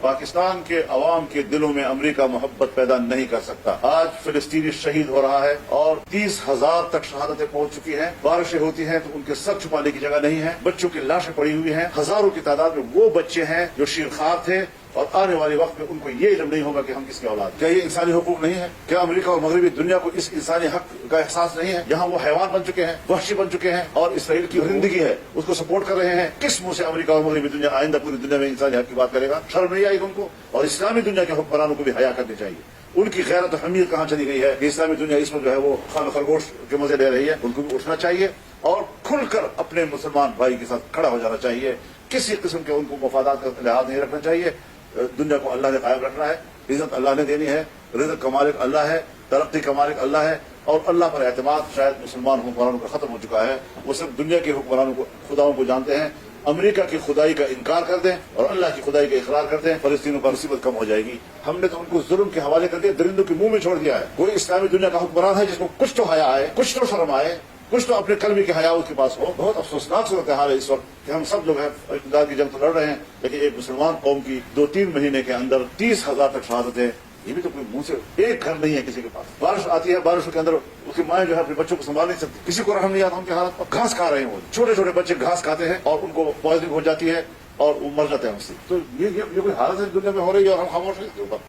पाकिस्तान के अवाम के दिलों में अमेरिका मोहब्बत पैदा नहीं कर सकता। आज फिलिस्तीनी शहीद हो रहा है और 30,000 तक शहादतें पहुंच चुकी हैं। बारिशें होती हैं तो उनके सर छुपाने की जगह नहीं है। बच्चों की लाशें पड़ी हुई हैं। हजारों की तादाद में वो बच्चे हैं जो शीरखार थे और आने वाले वक्त में उनको ये इल्म नहीं होगा कि हम किसके औलाद। क्या ये इंसानी हुकूक नहीं है? क्या अमेरिका और मगरबी दुनिया को इस इंसानी हक का एहसास नहीं है? यहाँ वो हैवान बन चुके हैं, वहशी बन चुके हैं और इसराइल की जिंदगी है उसको सपोर्ट कर रहे हैं। किस मुंह से अमेरिका और मगरबी दुनिया आइंदा पूरी दुनिया में इंसानी हक की बात करेगा? शर्म नहीं आएगी उनको? और इस्लामी दुनिया के हुक्मरानों को भी हया करनी चाहिए। उनकी गैरत और हमीर कहाँ चली गई है कि इस्लामी दुनिया इसमें जो है वो खरगोश के मजे ले रही है। उनको भी उठना चाहिए और खुलकर अपने मुसलमान भाई के साथ खड़ा हो जाना चाहिए। किसी किस्म के उनको मफादात का लिहाज नहीं रखना चाहिए। दुनिया को अल्लाह ने कायम रखना है, इज्जत अल्लाह ने देनी है, रिज़्क़ का मालिक अल्लाह है, तरक्की का मालिक अल्लाह है और अल्लाह पर एतमाद शायद मुसलमान हुक्मरानों का खत्म हो चुका है। वो सिर्फ दुनिया के हुक्मरानों को खुदाओं को जानते हैं। अमेरिका की खुदाई का इनकार कर दें और अल्लाह की खुदाई का इकरार कर दें, फलस्तीनों पर मुसीबत कम हो जाएगी। हमने तो उनको जुल्म के हवाले कर दिया, दरिंदों के मुंह में छोड़ दिया है। कोई इस्लामी दुनिया का हुक्मरान है जिसको कुछ तो हया आए, कुछ तो शर्म आए, कुछ तो अपने कलमी के हया उसके पास हो। बहुत अफसोसनाक सूरत हाल है इस वक्त कि हम सब लोग हैं इक़्तिदार की जंग तो लड़ रहे हैं, लेकिन एक मुसलमान कौम की 2-3 महीने के अंदर 30,000 तक शहादतें, ये भी तो कोई मुंह से एक घर नहीं है किसी के पास। बारिश आती है, बारिशों के अंदर उसकी माएं जो है अपने बच्चों को संभाल नहीं सकती। किसी को रहम नहीं आता उनके हालत पर। घास खा रहे हैं वो, छोटे छोटे बच्चे घास खाते हैं और उनको पॉइजनिंग हो जाती है और वो मर जाते हैं उससे। तो ये कोई हालत है दुनिया में हो रही है और हम खामोश हैं इसके ऊपर।